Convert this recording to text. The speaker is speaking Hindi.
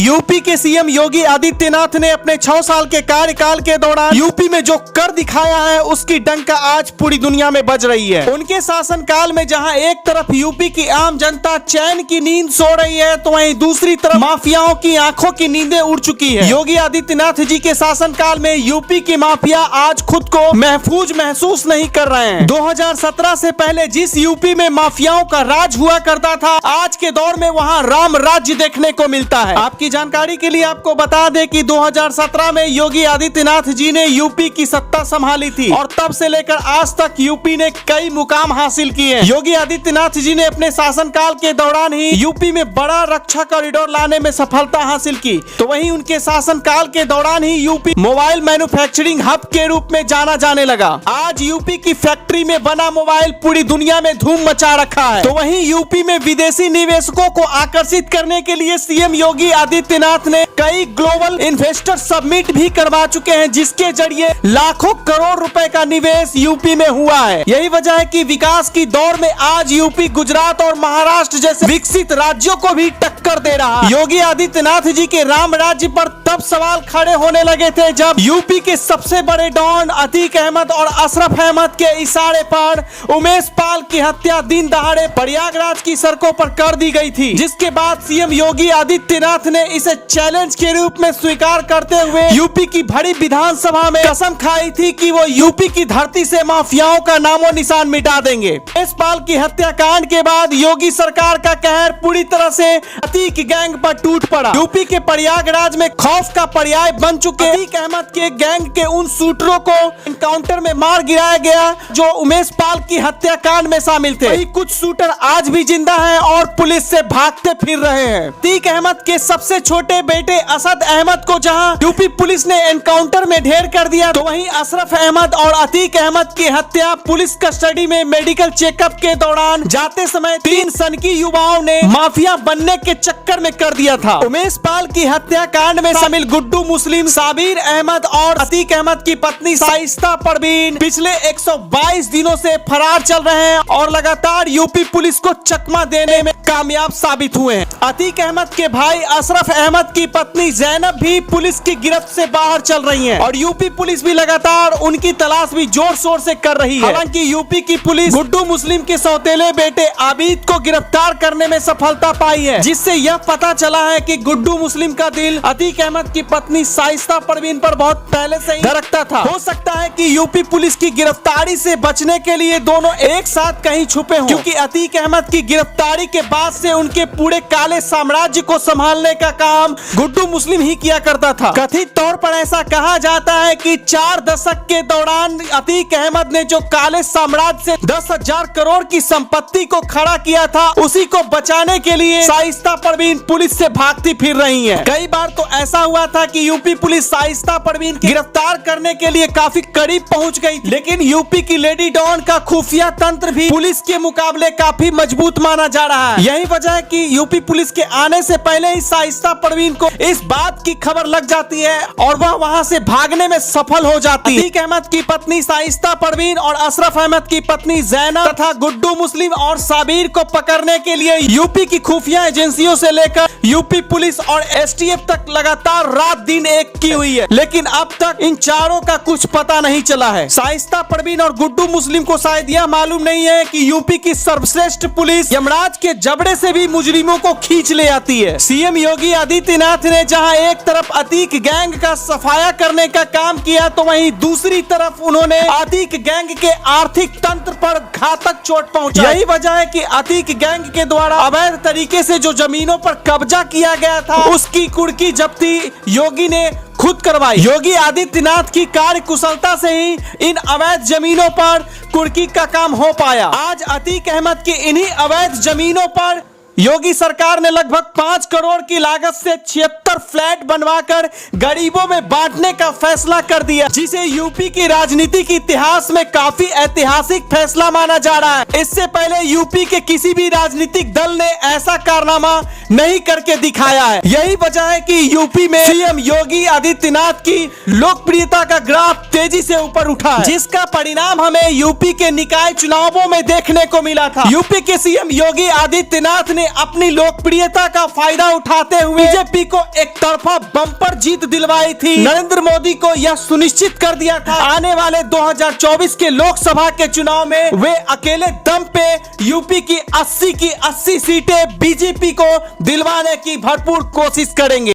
यूपी के सीएम योगी आदित्यनाथ ने अपने 6 साल के कार्यकाल के दौरान यूपी में जो कर दिखाया है उसकी डंका आज पूरी दुनिया में बज रही है। उनके शासनकाल में जहां एक तरफ यूपी की आम जनता चैन की नींद सो रही है, तो वहीं दूसरी तरफ माफियाओं की आंखों की नींदें उड़ चुकी है। योगी आदित्यनाथ जी के शासनकाल में यूपी की माफिया आज खुद को महफूज महसूस नहीं कर रहे हैं। 2017 से पहले जिस यूपी में माफियाओं का राज हुआ करता था, आज के दौर में वहां राम राज्य देखने को मिलता है। आपकी जानकारी के लिए आपको बता दें कि 2017 में योगी आदित्यनाथ जी ने यूपी की सत्ता संभाली थी और तब से लेकर आज तक यूपी ने कई मुकाम हासिल किए। योगी आदित्यनाथ जी ने अपने शासनकाल के दौरान ही यूपी में बड़ा रक्षा कॉरिडोर लाने में सफलता हासिल की, तो वहीं उनके शासनकाल के दौरान ही यूपी मोबाइल मैन्युफैक्चरिंग हब के रूप में जाना जाने लगा। आज यूपी की फैक्ट्री में बना मोबाइल पूरी दुनिया में धूम मचा रखा है। तो वहीं यूपी में विदेशी निवेशकों को आकर्षित करने के लिए सीएम योगी आदित्यनाथ ने कई ग्लोबल इन्वेस्टर समिट भी करवा चुके हैं, जिसके जरिए लाखों करोड़ रुपए का निवेश यूपी में हुआ है। यही वजह है कि विकास की दौड़ में आज यूपी गुजरात और महाराष्ट्र जैसे विकसित राज्यों को भी टक्कर दे रहा है। योगी आदित्यनाथ जी के राम राज्य पर तब सवाल खड़े होने लगे थे जब यूपी के सबसे बड़े डॉन अतीक अहमद और अशरफ अहमद के इशारे पर उमेश पाल की हत्या दिन दहाड़े प्रयागराज की सड़कों पर कर दी गई थी, जिसके बाद सीएम योगी आदित्यनाथ ने इसे चैलेंज के रूप में स्वीकार करते हुए यूपी की बड़ी विधानसभा में कसम खाई थी कि वो यूपी की धरती से माफियाओं का नामो निशान मिटा देंगे। उमेश पाल की हत्याकांड के बाद योगी सरकार का कहर पूरी तरह से अतीक गैंग पर टूट पड़ा। यूपी के प्रयागराज में खौफ का पर्याय बन चुके अतीक अहमद के गैंग के उन शूटरों को एनकाउंटर में मार गिराया गया जो उमेश पाल की हत्याकांड में शामिल थे। वही कुछ शूटर आज भी जिंदा हैं और पुलिस से भागते फिर रहे हैं। अतीक अहमद के सबसे छोटे बेटे असद अहमद को जहां यूपी पुलिस ने एनकाउंटर में ढेर कर दिया, तो वहीं अशरफ अहमद और अतीक अहमद की हत्या पुलिस कस्टडी में मेडिकल चेकअप के दौरान जाते समय 3 सनकी युवाओं ने माफिया बनने के चक्कर में कर दिया था। उमेश पाल की हत्याकांड में शामिल गुड्डू मुस्लिम, साबिर अहमद और अतीक अहमद की पत्नी शाइस्ता परवीन पिछले 122 दिनों से फरार चल रहे हैं और लगातार यूपी पुलिस को चकमा देने में कामयाब साबित हुए हैं। अतीक अहमद के भाई अशरफ अहमद की पत्नी जैनब भी पुलिस की गिरफ्त से बाहर चल रही हैं और यूपी पुलिस भी लगातार उनकी तलाश भी जोर शोर से कर रही है। हालांकि यूपी की पुलिस गुड्डू मुस्लिम के सौतेले बेटे आबिद को गिरफ्तार करने में सफलता पाई है, जिससे यह पता चला है कि गुड्डू मुस्लिम का दिल अतीक अहमद की पत्नी शाइस्ता परवीन पर बहुत पहले से ही धड़कता था। हो सकता है कि यूपी पुलिस की गिरफ्तारी से बचने के लिए दोनों एक साथ कहीं छुपे हों, क्योंकि अतीक अहमद की गिरफ्तारी के बाद से उनके पूरे काले साम्राज्य को संभालने का काम गुड्डू मुस्लिम ही किया करता था। कथित तौर पर ऐसा कहा जाता है कि 4 दशक के दौरान अतीक अहमद ने जो काले साम्राज्य से 10,000 करोड़ की संपत्ति को खड़ा किया था, उसी को बचाने के लिए शाइस्ता परवीन पुलिस से भागती फिर रही है। कई बार तो ऐसा हुआ था कि यूपी पुलिस शाइस्ता परवीन गिरफ्तार करने के लिए काफी करीब पहुंच गई, लेकिन यूपी की लेडी डॉन का खुफिया तंत्र भी पुलिस के मुकाबले काफी मजबूत माना जा रहा है। यही वजह है कि यूपी पुलिस के आने से पहले ही शाइस्ता परवीन को इस बात की खबर लग जाती है और वह वहां से भागने में सफल हो जाती है। अतीक अहमद की पत्नी शाइस्ता परवीन और अशरफ अहमद की पत्नी जैनब तथा गुड्डू मुस्लिम और साबिर को पकड़ने के लिए यूपी की खुफिया एजेंसियों से लेकर यूपी पुलिस और एसटीएफ तक लगातार रात दिन एक की हुई है, लेकिन अब तक इन चारों का कुछ पता नहीं चला है। शाइस्ता परवीन और गुड्डू मुस्लिम को शायद यह मालूम नहीं है कि यूपी की सर्वश्रेष्ठ पुलिस यमराज के जबड़े से भी मुजरिमों को खींच ले आती है। सीएम योगी आदित्यनाथ ने जहां एक तरफ अतीक गैंग का सफाया करने का काम किया, तो वहीं दूसरी तरफ उन्होंने अतीक गैंग के आर्थिक तंत्र पर घातक चोट पहुंचाई। यही वजह है कि अतीक गैंग के द्वारा अवैध तरीके से जो जमीनों पर कब्जा किया गया था, उसकी कुर्की जब्ती योगी ने खुद करवाई। योगी आदित्यनाथ की कार्य कुशलता से ही इन अवैध जमीनों पर कुर्की का काम हो पाया। आज अतीक अहमद की इन्हीं अवैध जमीनों पर योगी सरकार ने लगभग 5 करोड़ की लागत से 76 फ्लैट बनवाकर गरीबों में बांटने का फैसला कर दिया, जिसे यूपी की राजनीति के इतिहास में काफी ऐतिहासिक फैसला माना जा रहा है। इससे पहले यूपी के किसी भी राजनीतिक दल ने ऐसा कारनामा नहीं करके दिखाया है। यही वजह है कि यूपी में सीएम योगी आदित्यनाथ की लोकप्रियता का ग्राफ तेजी से ऊपर उठा है, जिसका परिणाम हमें यूपी के निकाय चुनावों में देखने को मिला था। यूपी के सीएम योगी आदित्यनाथ ने अपनी लोकप्रियता का फायदा उठाते हुए बीजेपी को एक तरफा बम्पर जीत दिलवाई थी। नरेंद्र मोदी को यह सुनिश्चित कर दिया था आने वाले 2024 के लोकसभा के चुनाव में वे अकेले दम पे यूपी की 80 सीटें बीजेपी को दिलवाने की भरपूर कोशिश करेंगे।